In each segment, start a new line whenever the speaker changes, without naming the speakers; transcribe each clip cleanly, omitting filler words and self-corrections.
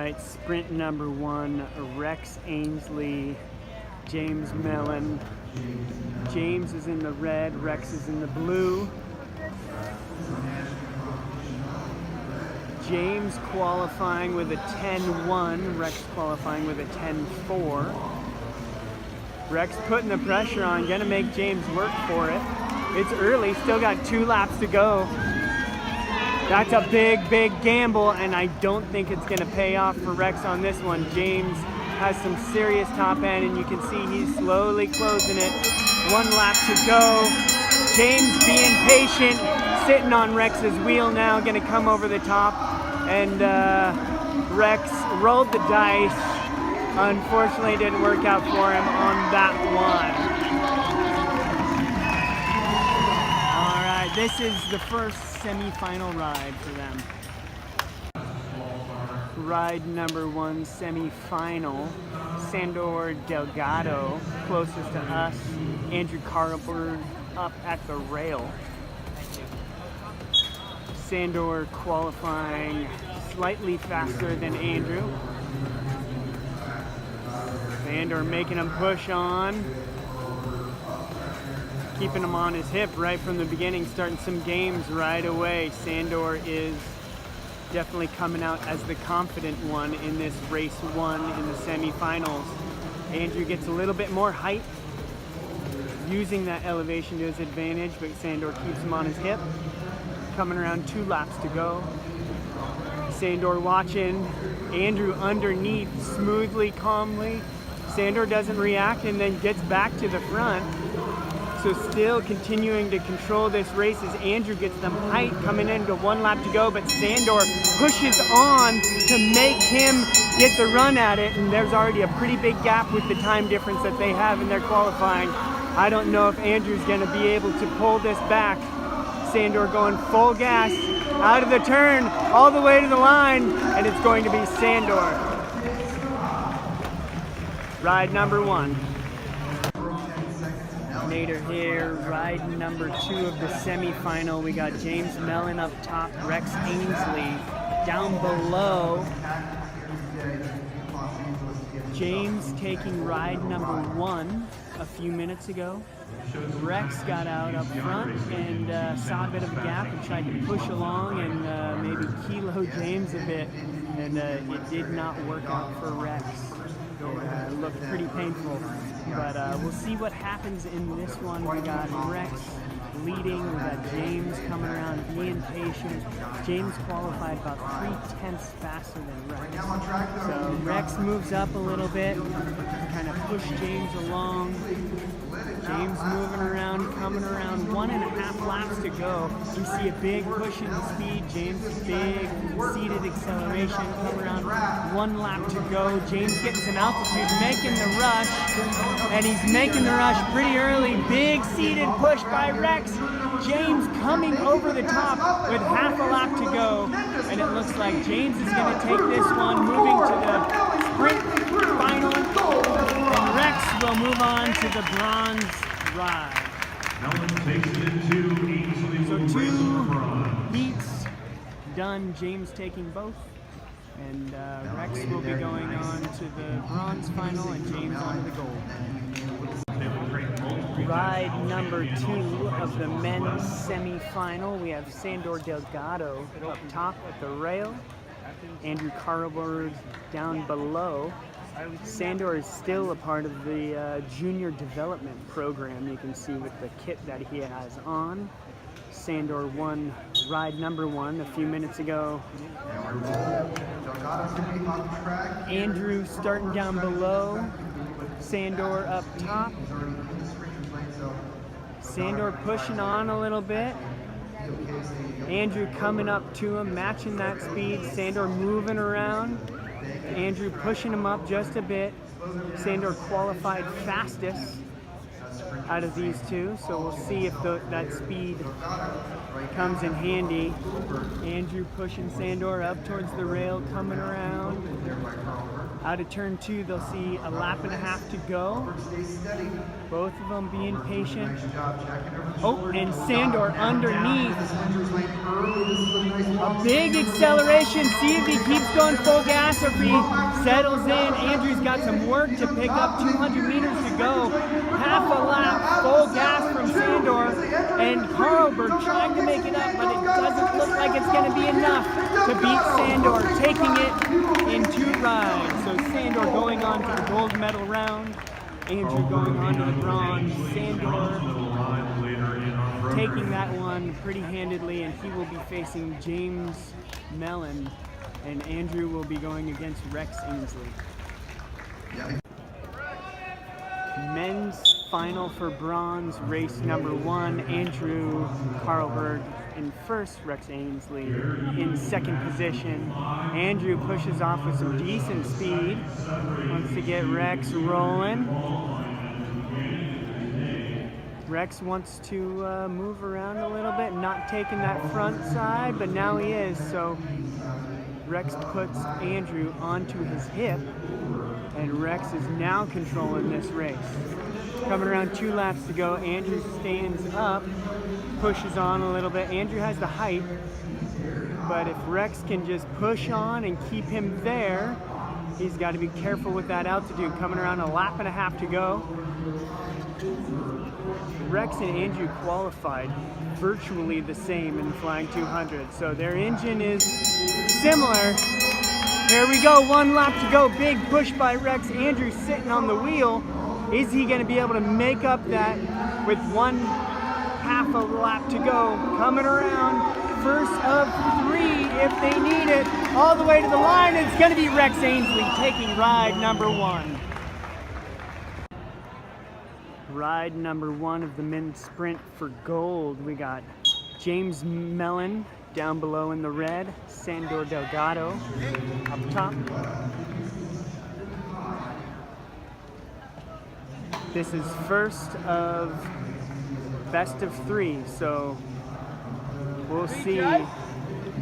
right, sprint number 1, Rex Ainslie, James Mellen. James is in the red, Rex is in the blue. James qualifying with a 10-1, Rex qualifying with a 10-4. Rex putting the pressure on, gonna make James work for it. It's early, still got 2 laps to go. That's a big, big gamble, and I don't think it's gonna pay off for Rex on this one. James has some serious top end, and you can see he's slowly closing it. 1 lap to go. James being patient, sitting on Rex's wheel now, gonna come over the top, and Rex rolled the dice. Unfortunately, it didn't work out for him on that one. All right, this is the first semi-final ride for them. Ride number 1, semi-final. Sandor Delgado, closest to us. Andrew Carlburg up at the rail. Sandor qualifying slightly faster than Andrew. Sandor making him push on. Keeping him on his hip right from the beginning, starting some games right away. Sandor is definitely coming out as the confident one in this race 1 in the semifinals. Andrew gets a little bit more height, using that elevation to his advantage, but Sandor keeps him on his hip. Coming around 2 laps to go. Sandor watching Andrew underneath smoothly, calmly. Sandor doesn't react and then gets back to the front. So still continuing to control this race as Andrew gets them height coming into 1 lap to go, but Sandor pushes on to make him get the run at it, and there's already a pretty big gap with the time difference that they have in their qualifying. I don't know if Andrew's going to be able to pull this back. Sandor going full gas out of the turn all the way to the line, and it's going to be Sandor. Ride number 1. Nader here, ride number 2 of the semifinal. We got James Mellen up top, Rex Ainslie down below. James taking ride number 1 a few minutes ago. Rex got out up front and saw a bit of a gap and tried to push along and maybe kilo James a bit, and it did not work out for Rex. It looked pretty painful, but we'll see what happens in this one. We got Rex leading, we got James coming around, being patient. James qualified about 3/10 faster than Rex. So Rex moves up a little bit, kind of push James along. James moving around, coming around, 1.5 laps to go. You see a big push in the speed. James, big seated acceleration, come around, 1 lap to go. James getting some altitude, making the rush, and he's making the rush pretty early. Big seated push by Rex. James coming over the top with half a lap to go, and it looks like James is going to take this one, moving to the sprint final, and Rex will move on to the bronze ride. So 2 heats done, James taking both, and Rex will be going on to the bronze final and James on to the gold. Ride number 2 of the men's semi-final. We have Sandor Delgado up top at the rail, Andrew Carlburg down below. Sandor is still a part of the junior development program, you can see with the kit that he has on. Sandor won ride number 1 a few minutes ago. Andrew starting down below, Sandor up top. Sandor pushing on a little bit. Andrew coming up to him, matching that speed. Sandor moving around. Andrew pushing him up just a bit. Sandor qualified fastest out of these 2, so we'll see if that speed comes in handy. Andrew pushing Sandor up towards the rail, coming around. Out of turn 2, they'll see a lap and a half to go. Both of them being patient. Oh, and Sandor underneath. A Big acceleration. See if he keeps going full gas or if he settles in. Andrew's got some work to pick up. 200 meters to go. Half a lap, full gas from Sandor. And Carlburg trying to make it up, but it doesn't look like it's going to be enough to beat Sandor, taking it in 2 rides. So Sandor going on to the gold medal round. Andrew going on to the bronze. Sandor taking that one pretty handedly, and he will be facing James Mellen, and Andrew will be going against Rex Ainslie. Men's final for bronze, race number 1, Andrew Carlburg in first, Rex Ainslie in second position. Andrew pushes off with some decent speed, wants to get Rex rolling. Rex wants to move around a little bit, not taking that front side, but now he is. So Rex puts Andrew onto his hip, and Rex is now controlling this race. Coming around 2 laps to go, Andrew stands up, pushes on a little bit. Andrew has the height, but if Rex can just push on and keep him there, he's got to be careful with that altitude. Coming around 1.5 laps to go. Rex and Andrew qualified virtually the same in the Flying 200, so their engine is similar. Here we go, 1 lap to go, big push by Rex. Andrew sitting on the wheel. Is he going to be able to make up that with 1/2 a lap to go? Coming around, first of 3 if they need it, all the way to the line. It's going to be Rex Ainslie taking ride number 1. Ride number 1 of the men's sprint for gold. We got James Mellen down below in the red, Sandor Delgado up top. This is first of best of 3, so we'll see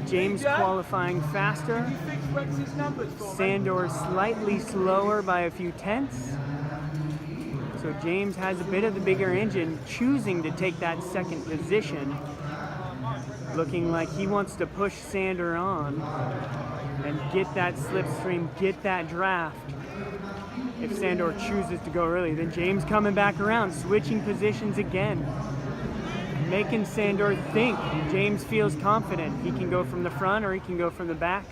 James qualifying faster, Sandor slightly slower by a few tenths. So James has a bit of the bigger engine, choosing to take that second position, looking like he wants to push Sandor on and get that slipstream, get that draft. If Sandor chooses to go early, then James coming back around, switching positions again, making Sandor think. James feels confident. He can go from the front or he can go from the back.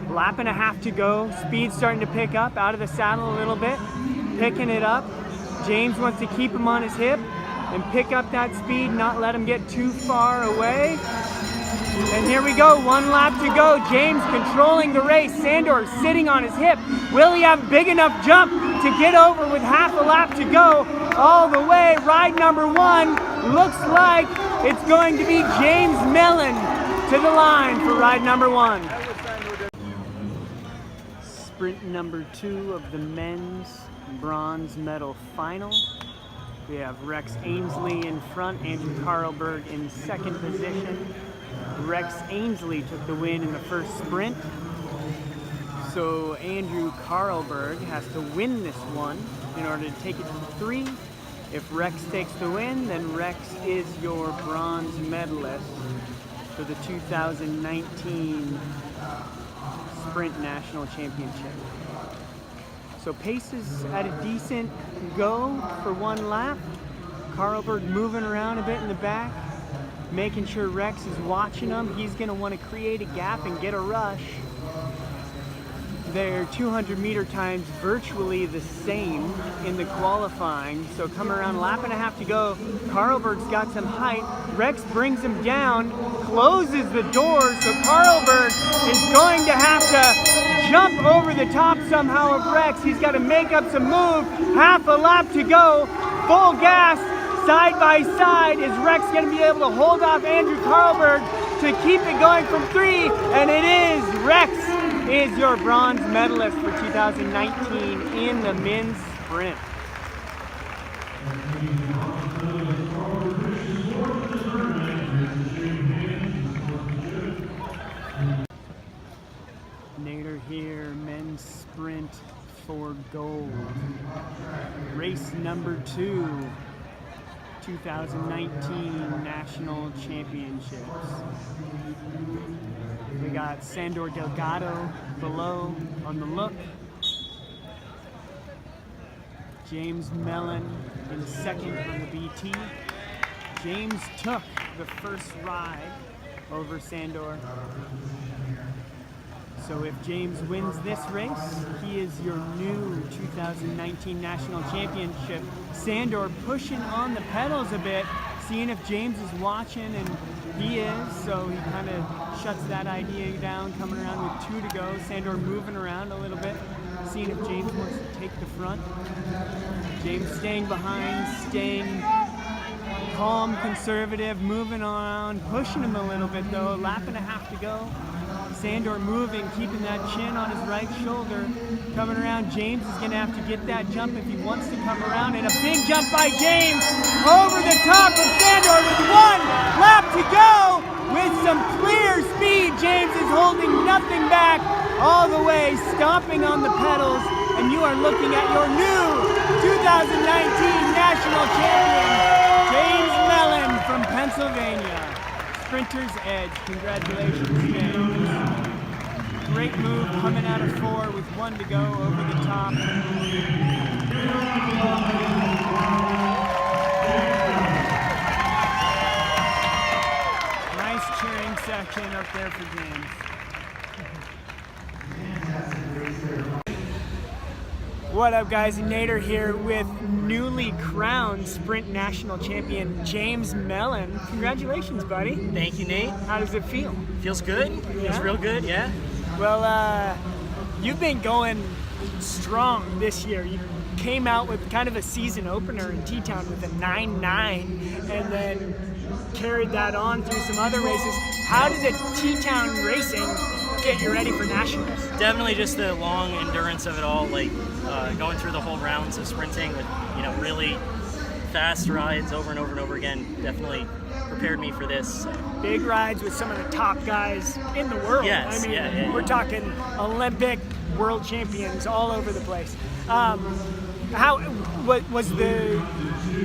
1.5 laps to go. Speed starting to pick up, out of the saddle a little bit, picking it up. James wants to keep him on his hip and pick up that speed, not let him get too far away. And here we go, 1 lap to go. James controlling the race. Sandor sitting on his hip. Will he have a big enough jump to get over with 1/2 a lap to go all the way? Ride number 1 looks like it's going to be James Mellen to the line for ride number 1. Sprint number 2 of the men's bronze medal final. We have Rex Ainslie in front, Andrew Carlburg in second position. Rex Ainslie took the win in the first sprint, so Andrew Carlburg has to win this one in order to take it to 3. If Rex takes the win, then Rex is your bronze medalist for the 2019 Sprint National Championship. So pace is at a decent go for 1 lap. Carlburg moving around a bit in the back, making sure Rex is watching him. He's going to want to create a gap and get a rush. Their 200-meter times virtually the same in the qualifying. So come around 1.5 laps to go. Carlburg's got some height. Rex brings him down, closes the door, so Carlburg is going to have to jump over the top somehow of Rex. He's got to make up some move. 1/2 lap to go. Full gas, side by side. Is Rex going to be able to hold off Andrew Carlburg to keep it going from 3? And it is. Rex is your bronze medalist for 2019 in the men's sprint. Nader here, men's sprint for gold. Race number 2, 2019 National Championships. We Sandor Delgado below on the look. James Mellen in second on the BT. James took the first ride over Sandor. So if James wins this race, he is your new 2019 National Championship. Sandor pushing on the pedals a bit, seeing if James is watching, and he is, so he kind of shuts that idea down, coming around with 2 to go. Sandor moving around a little bit, seeing if James wants to take the front. James staying behind, staying calm, conservative, moving around, pushing him a little bit though, lap and a half to go. Sandor moving, keeping that chin on his right shoulder, coming around. James is going to have to get that jump if he wants to come around, and a big jump by James over the top of Sandor with 1 lap to go. With some clear speed, James is holding nothing back all the way, stomping on the pedals, and you are looking at your new 2019 National Champion, James Mellen from Pennsylvania. Sprinter's Edge. Congratulations, James. Great move coming out of 4 with 1 to go over the top. Nice cheering section up there for James. What up, guys? Nader here with newly crowned Sprint National Champion James Mellen. Congratulations, buddy.
Thank you, Nate.
How does it feel?
Feels good. Feels real good, yeah.
Well, you've been going strong this year. You came out with kind of a season opener in T-Town with a 9.9 and then carried that on through some other races. How did the T-Town racing get you ready for Nationals?
Definitely just the long endurance of it all, like going through the whole rounds of sprinting with, really fast rides over and over and over again. Definitely prepared me for this.
Big rides with some of the top guys in the world.
Yes,
I mean, we're talking Olympic, world champions all over the place. How was the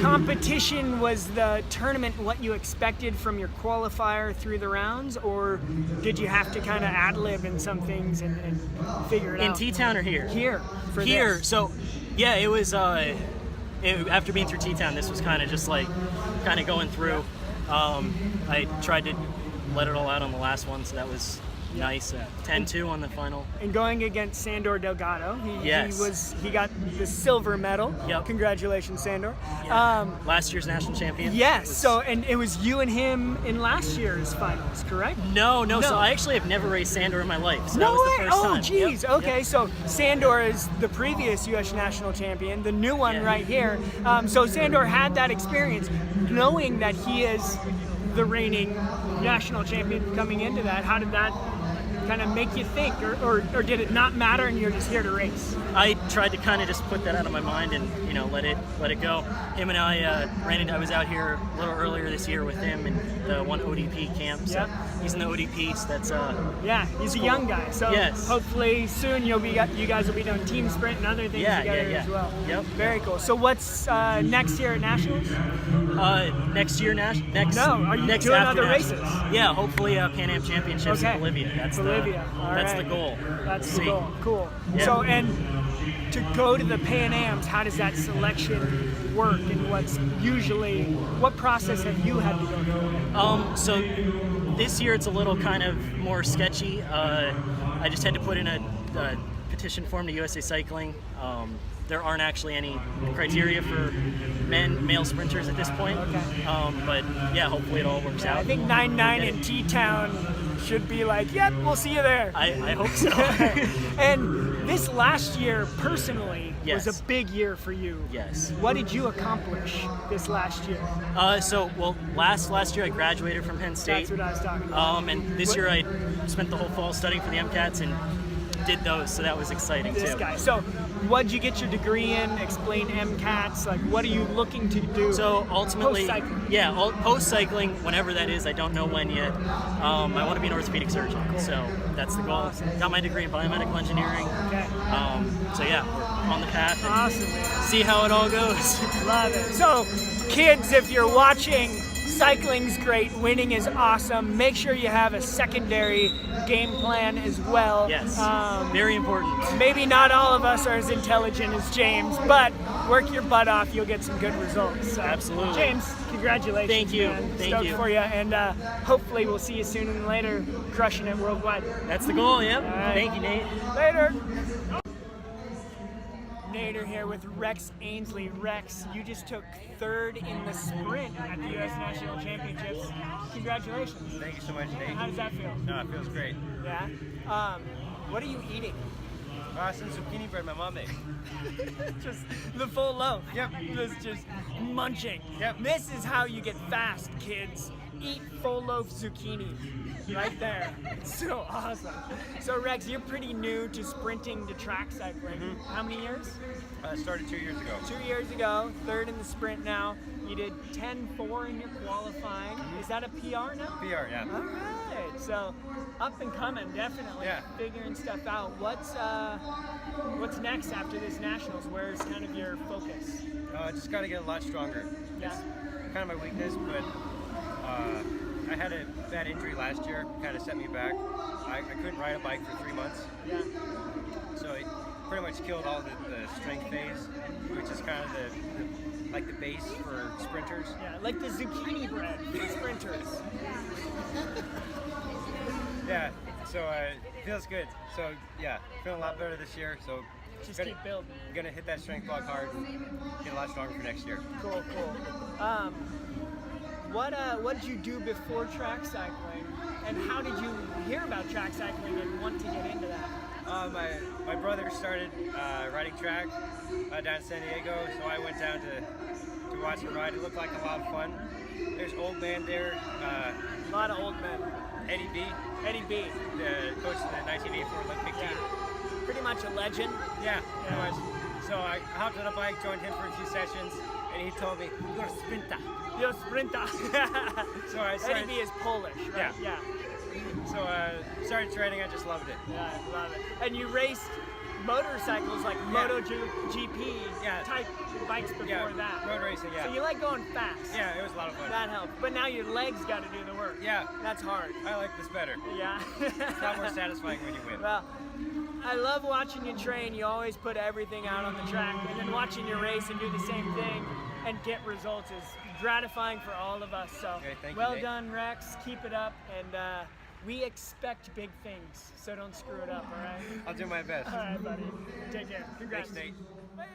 competition, was the tournament what you expected from your qualifier through the rounds, or did you have to kind of ad-lib in some things and figure it out?
In T-Town or here?
Here.
Here. So, yeah, it was, after being through T-Town, this was kind of just like, going through. I tried to let it all out on the last one, so that was nice. 10-2 on the final. And
going against Sandor Delgado, he got the silver medal.
Yep.
Congratulations, Sandor.
Yeah. Last year's national champion.
Yes. And it was you and him in last year's finals, correct?
No. So I actually have never raced Sandor in my life. So
no
that was
way.
the first time.
Oh, geez.
Yep.
Okay.
Yep.
So Sandor is the previous U.S. national champion, the new one right here. So Sandor had that experience, knowing that he is the reigning national champion coming into that. How did that kind of make you think, or did it not matter and you're just here to race?
I tried to kind of just put that out of my mind and let it go. Him and I ran into, I was out here a little earlier this year with him in the one ODP camp. So he's in the ODP, so that's
he's
cool.
A young guy. So hopefully soon you guys will be doing team sprint and other things together as well.
Yep.
Very cool. So what's next year at Nationals?
Next year,
are you doing other races?
Yeah, hopefully Pan Am Championships in Bolivia. That's the goal.
That's the goal. Cool. Yeah. So, and to go to the Pan Ams, how does that selection work, and what process have you had to go through?
So this year it's a little kind of more sketchy. I just had to put in a petition form to USA Cycling. There aren't actually any criteria for male sprinters at this point.
Okay.
But yeah, hopefully it all works out.
I think 9.9 in T-Town should be like, yep, we'll see you there.
I hope so.
And this last year, personally, was a big year for you.
Yes.
What did you accomplish this last year?
Last year I graduated from Penn State.
That's what I was talking about.
And this year I spent the whole fall studying for the MCATs and did those, so that was exciting too.
This guy. So, what did you get your degree in? Explain MCATs. Like, what are you looking to do?
So ultimately,
post-cycling.
Post-cycling, whenever that is, I don't know when yet. I want to be an orthopedic surgeon, so that's the goal.
Awesome.
Got my degree in biomedical engineering.
Okay.
So yeah, we're on the path.
Awesome, man.
See how it all goes.
Love it. So, kids, if you're watching, cycling's great, winning is awesome. Make sure you have a secondary game plan as well.
Yes, very important.
Maybe not all of us are as intelligent as James, but work your butt off, you'll get some good results. So,
absolutely.
James, congratulations.
Thank you.
Man.
Thank
Stoked
you.
for you, and hopefully we'll see you sooner than later, crushing it worldwide.
That's the goal, yep.
Right.
Thank you, Nate.
Later. Nader here with Rex Ainslie. Rex, you just took third in the sprint at the U.S. National Championships. Congratulations.
Thank you so much, Nate.
How does that feel?
No, it feels great.
Yeah? What are you eating?
Some zucchini bread my mom made.
Just the full loaf.
Yep.
Just munching.
Yep.
This is how you get fast, kids. Eat full loaf zucchini. Right there. It's so awesome. So Rex, you're pretty new to sprinting to track cycling.
Mm-hmm.
How many years?
Started 2 years ago.
2 years ago, third in the sprint now. You did 10:4 in your qualifying. Is that a PR now?
PR, yeah.
All right. So up and coming, definitely.
Yeah.
Figuring stuff out. What's next after this nationals? Where's kind of your focus?
I just got to get a lot stronger.
Yeah.
It's kind of my weakness, but I had a bad injury last year, kind of set me back. I couldn't ride a bike for 3 months.
Yeah.
So it pretty much killed all the strength phase, which is kind of like the base for sprinters.
Yeah, like the zucchini bread for sprinters.
Yeah, so it feels good. So yeah, feeling a lot better this year. So
Just keep building.
I'm gonna hit that strength block hard and get a lot stronger for next year.
Cool. What did you do before track cycling, and how did you hear about track cycling and want to get into that?
My brother started riding track down in San Diego, so I went down to watch him ride. It looked like a lot of fun. There's old man there.
A lot of old men.
Eddie B, the coach of the 1984 Olympic team.
Pretty much a legend.
Yeah, pretty much. So I hopped on a bike, joined him for a few sessions, and he told me, "You're a sprinter."
You're a sprinter.
So I started.
Eddie B is Polish, right?
Yeah. So started training. I just loved it.
Yeah, I love it. And you raced motorcycles like MotoGP type bikes before that.
Road racing, yeah.
So you like going fast.
Yeah, it was a lot of fun.
That helped. But now your legs got to do the work.
Yeah.
That's hard.
I like this better.
Yeah.
It's a lot more satisfying when you win.
Well, I love watching you train. You always put everything out on the track, and then watching you race and do the same thing and get results is gratifying for all of us. So
Okay, thank you,
well
Nate.
done, Rex. Keep it up, and we expect big things, so don't screw it up, all right?
I'll do my best.
All right, buddy. Take care. Congrats.
Thanks, Nate.
Later.